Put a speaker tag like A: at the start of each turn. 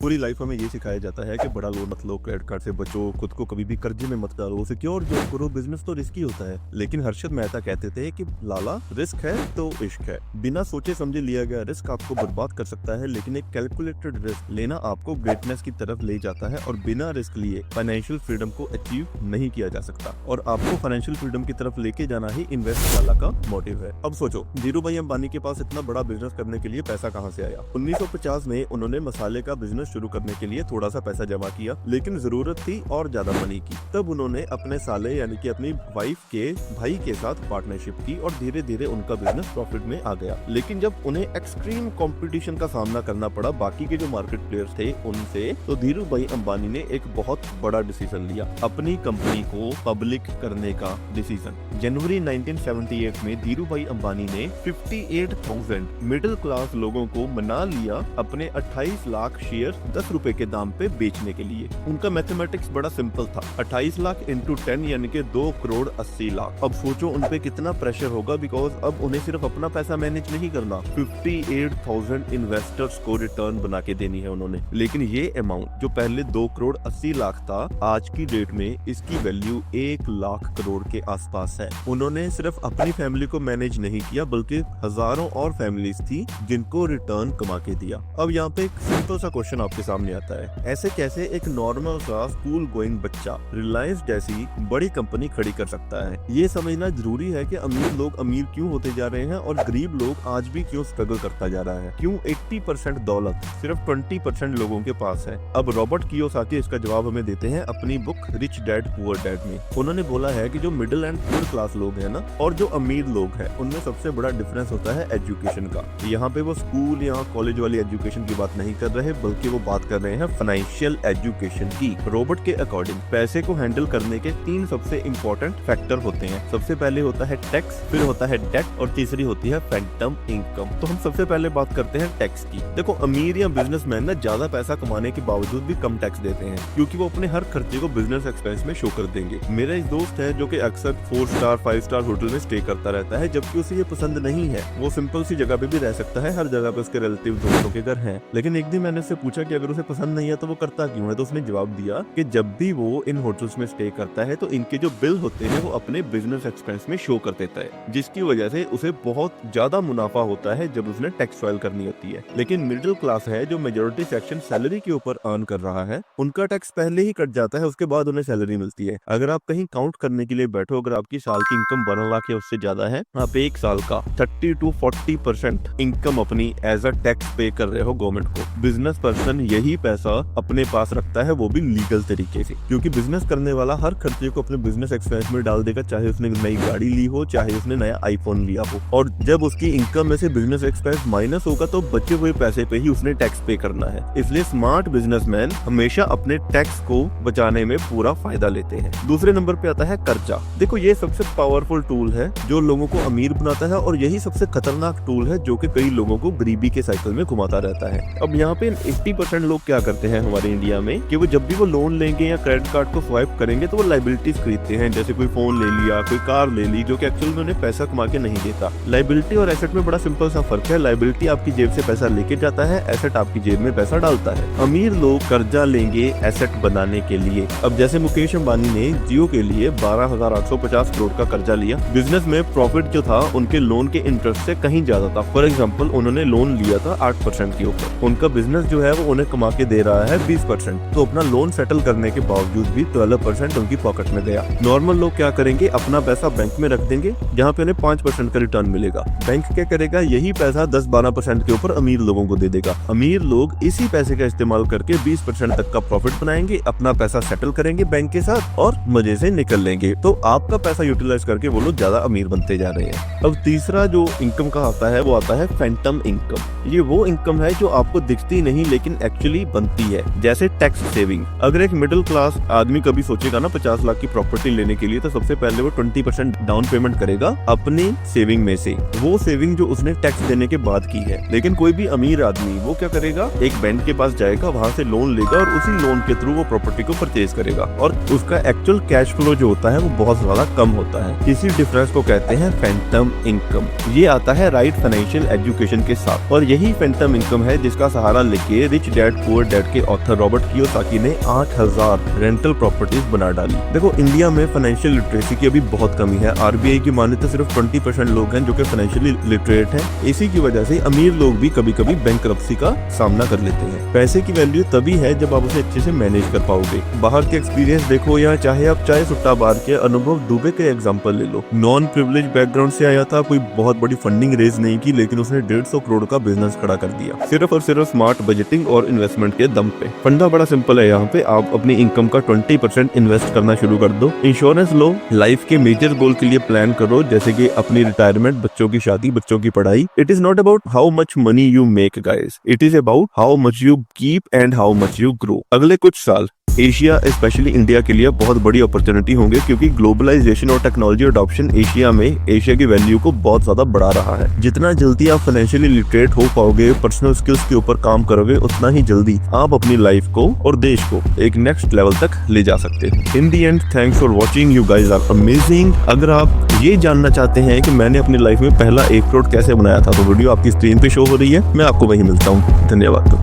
A: पूरी लाइफ हमें ये सिखाया जाता है कि बड़ा लोन मत लो, क्रेडिट कार्ड से बचो, खुद को कभी भी कर्जे में मत डालो, सिक्योर जॉब करो, बिजनेस तो रिस्की होता है। लेकिन हर्षद मेहता कहते थे कि लाला, रिस्क है तो इश्क है। बिना सोचे समझे लिया गया रिस्क आपको बर्बाद कर सकता है, लेकिन एक कैलकुलेटेड रिस्क लेना आपको ग्रेटनेस की तरफ ले जाता है। और बिना रिस्क लिए फाइनेंशियल फ्रीडम को अचीव नहीं किया जा सकता। और आपको फाइनेंशियल फ्रीडम की तरफ लेके जाना ही इन्वेस्ट वाला का मोटिव है। अब सोचो, धीरू भाई अंबानी के पास इतना बड़ा बिजनेस करने के लिए पैसा कहाँ से आया? 1950 में उन्होंने मसाले का बिजनेस शुरू करने के लिए थोड़ा सा पैसा जमा किया, लेकिन जरूरत थी और ज्यादा मनी की। तब उन्होंने अपने साले यानी कि अपनी वाइफ के भाई के साथ पार्टनरशिप की और धीरे धीरे उनका बिजनेस प्रॉफिट में आ गया। लेकिन जब उन्हें एक्सट्रीम कंपटीशन का सामना करना पड़ा बाकी के जो मार्केट प्लेयर्स थे उनसे, तो धीरू भाई अंबानी ने एक बहुत बड़ा डिसीजन लिया, अपनी कंपनी को पब्लिक करने का डिसीजन। जनवरी 1978 में धीरू भाई अंबानी ने 58,000 मिडिल क्लास लोगों को मना लिया अपने 28 लाख शेयर 10 रुपए के दाम पे बेचने के लिए। उनका मैथमेटिक्स बड़ा सिंपल था, 28 लाख इंटू 10 यानी कि 2 करोड़ 80 लाख। अब सोचो उन पे कितना प्रेशर होगा, बिकॉज अब उन्हें सिर्फ अपना पैसा मैनेज नहीं करना, 58,000 इन्वेस्टर्स को रिटर्न बना के देनी है उन्होंने। लेकिन ये अमाउंट जो पहले 2 करोड़ 80 लाख था, आज की डेट में इसकी वैल्यू 1 लाख करोड़ के आसपास है। उन्होंने सिर्फ अपनी फैमिली को मैनेज नहीं किया, बल्कि हजारों और फैमिलीज थी जिनको रिटर्न कमा के दिया। अब यहाँ पे एक सिंपल सा क्वेश्चन आपके सामने आता है, ऐसे कैसे एक नॉर्मल सा स्कूल गोइंग बच्चा रिलायंस जैसी बड़ी कंपनी खड़ी कर सकता है? ये समझना जरूरी है कि अमीर लोग अमीर क्यों होते जा रहे हैं और गरीब लोग आज भी क्यों स्ट्रगल करता जा रहा है। क्यों 80% दौलत सिर्फ 20% लोगों के पास है? अब रॉबर्ट कियोसाकी इसका जवाब हमें देते हैं अपनी book rich dad poor dad में। उन्होंने बोला है कि जो मिडिल एंड पुअर क्लास लोग हैं ना, और जो अमीर लोग हैं, उनमें सबसे बड़ा डिफरेंस होता है एजुकेशन का। यहाँ पे वो स्कूल या कॉलेज वाली एजुकेशन की बात नहीं कर रहे, बल्कि वो बात कर रहे हैं फाइनेंशियल एजुकेशन की। रॉबर्ट के अकॉर्डिंग पैसे को हैंडल करने के 3 सबसे इंपॉर्टेंट फैक्टर होते हैं। सबसे पहले होता है टैक्स, फिर होता है डेट, और तीसरी होती है फैंटम इनकम। तो हम सबसे पहले बात करते हैं टैक्स की। देखो, अमीर या बिजनेसमैन ना ज्यादा पैसा कमाने के बावजूद भी कम टैक्स देते हैं, क्योंकि वो अपने हर खर्चे को बिजनेस एक्सपेंस में शो कर देंगे। मेरा एक दोस्त है जो कि अक्सर 4 स्टार 5 स्टार होटल में स्टे करता रहता है, जबकि उसे ये पसंद नहीं है। वो सिंपल सी जगह पे भी रह सकता है, हर जगह पे उसके रिलेटिव दोस्तों के घर हैं। लेकिन एक दिन मैंने उससे पूछा कि अगर उसे पसंद नहीं है तो वो करता क्यों है? तो उसने जवाब दिया कि जब भी वो इन होटल्स में स्टे करता है तो इनके जो बिल होते हैं वो अपने बिजनेस एक्सपेंस में शो कर देता है, जिसकी वजह से उसे बहुत ज्यादा मुनाफा होता है जब उसने टैक्स फाइल करनी होती है। लेकिन मिडिल क्लास है जो मेजोरिटी सेक्शन सैलरी के ऊपर अर्न कर रहा है, उनका टैक्स पहले ही कट जाता है, उसके बाद उन्हें सैलरी मिलती है। अगर आप कहीं काउंट करने के लिए बैठो, अगर आपकी साल की इनकम 12 लाख या उससे ज्यादा है, आप एक साल का 30 to 40% इनकम अपनी एज अ टैक्स पे कर रहे हो गवर्नमेंट को। बिजनेस पर्सन यही पैसा अपने पास रखता है, वो भी लीगल तरीके से, क्योंकि बिजनेस करने वाला हर खर्चे को अपने बिजनेस एक्सपेंस में डाल देगा, चाहे उसने नई गाड़ी ली हो, चाहे उसने नया आईफोन लिया हो। और जब उसकी इनकम में से बिजनेस एक्सपेंस माइनस होगा तो बचे हुए पैसे पे ही उसने टैक्स पे करना है। इसलिए स्मार्ट बिजनेसमैन हमेशा अपने टैक्स को बचाने में पूरा फायदा लेते हैं। दूसरे नंबर पे आता है कर्जा। देखो, ये सबसे पावरफुल टूल है जो लोगों को अमीर बनाता है, और यही सबसे खतरनाक टूल है जो कि कई लोगों को गरीबी के साइकिल में घुमाता रहता है। अब यहाँ पे 80% लोग क्या करते हैं हमारे इंडिया में कि वो जब भी वो लोन लेंगे या क्रेडिट कार्ड को स्वाइप करेंगे तो वो लाइबिलिटीज खरीदते हैं, जैसे कोई फोन ले लिया, कोई कार ले ली, जो कि एक्चुअली में उन्हें पैसा कमा के नहीं देता। लाइबिलिटी और एसेट में बड़ा सिंपल सा फर्क है। लाइबिलिटी आपकी जेब से पैसा लेके जाता है, एसेट आपकी जेब में पैसा डालता है। अमीर लोग कर्जा लेंगे एसेट बनाने के लिए। अब जैसे मुकेश अंबानी ने जियो के लिए 12,850 करोड़ का कर्जा लिया। बिजनेस में प्रॉफिट जो था उनके लोन के इंटरेस्ट से कहीं ज्यादा था। फॉर एग्जाम्पल, उन्होंने लोन लिया था 8% के ऊपर, उनका बिजनेस जो है वो उन्हें कमा के दे रहा है 20%। तो अपना लोन सेटल करने के बावजूद भी 12% उनकी पॉकेट में गया। नॉर्मल लोग क्या करेंगे, अपना पैसा बैंक में रख देंगे जहाँ पे उन्हें 5% का रिटर्न मिलेगा। बैंक क्या करेगा, यही पैसा 10-12% के ऊपर अमीर लोगों को दे देगा। अमीर लोग इसी पैसे का इस्तेमाल करके 20% तक का प्रॉफिट बनाएंगे, अपना पैसा सेटल करेंगे बैंक के साथ और मजे से निकल लेंगे। तो आपका पैसा यूटिलाइज करके वो लोग ज्यादा अमीर बनते जा रहे हैं। अब तीसरा जो इनकम का आता है वो आता है फैंटम इनकम। ये वो इनकम है जो आपको दिखती नहीं लेकिन एक्चुअली बनती है, जैसे टैक्स सेविंग। अगर एक मिडिल क्लास आदमी कभी सोचेगा ना 50 लाख की प्रॉपर्टी लेने के लिए, तो सबसे पहले वो 20% डाउन पेमेंट करेगा अपनी सेविंग में से, वो सेविंग जो उसने टैक्स देने के बाद की है। लेकिन कोई भी अमीर आदमी वो क्या करेगा, एक बैंक के पास जाएगा, वहां से लोन लेगा और उसी लोन के थ्रू वो प्रॉपर्टी को परचेज करेगा, और उसका एक्चुअल कैश फ्लो जो होता है वो बहुत ज्यादा कम होता है। इसी डिफरेंस को कहते हैं फैंटम इनकम। ये आता है राइट फाइनेंशियल एजुकेशन के साथ, और यही फैंटम इनकम है जिसका सहारा लेके रिच डैड पुअर डैड के ऑथर रॉबर्ट कियोसाकी ने 8000 रेंटल प्रॉपर्टीज बना डाली। देखो इंडिया में फाइनेंशियल लिटरेसी की अभी बहुत कमी है। आरबीआई की माने तो सिर्फ 20% लोग हैं जो कि फाइनेंशियली लिटरेट हैं। इसी की वजह से अमीर लोग भी कभी कभी बैंकरप्सी का सामना कर लेते हैं। पैसे की वैल्यू तभी है जब आप उसे अच्छे से मैनेज कर पाओगे। बाहर के एक्सपीरियंस देखो या चाहे आप चाय सुट्टा बार के अनुभव दुबे के एग्जांपल ले लो। नॉन प्रिविलेज बैकग्राउंड से आया था, कोई बहुत बड़ी फंडिंग रेज नहीं की, लेकिन उसने 150 करोड़ का बिजनेस खड़ा कर दिया सिर्फ और सिर्फ स्मार्ट बजटिंग और इन्वेस्टमेंट के दम पे। फंडा बड़ा सिंपल है। यहाँ पे आप अपनी इनकम का 20% इन्वेस्ट करना शुरू कर दो, इंश्योरेंस लो, लाइफ के मेजर गोल के लिए प्लान करो जैसे कि अपनी रिटायरमेंट, बच्चों की शादी, बच्चों की पढ़ाई। It is not about how much money you make guys, it is about how much you keep and how much you grow. अगले कुछ साल एशिया स्पेशली इंडिया के लिए बहुत बड़ी अपॉर्चुनिटी होंगे क्योंकि ग्लोबलाइजेशन और टेक्नोलॉजी अडॉप्शन एशिया की वैल्यू को बहुत ज्यादा बढ़ा रहा है। जितना जल्दी आप फाइनेंशियली लिटरेट हो पाओगे, पर्सनल स्किल्स के ऊपर काम करोगे, उतना ही जल्दी आप अपनी लाइफ को और देश को एक नेक्स्ट लेवल तक ले जा सकते हो। In the end thanks for watching, you guys are amazing. अगर आप ये जानना चाहते हैं कि मैंने अपनी लाइफ में पहला 1 करोड़ कैसे बनाया था तो वीडियो आपकी स्क्रीन पे शो हो रही है। मैं आपको वहीं मिलता हूँ। धन्यवाद।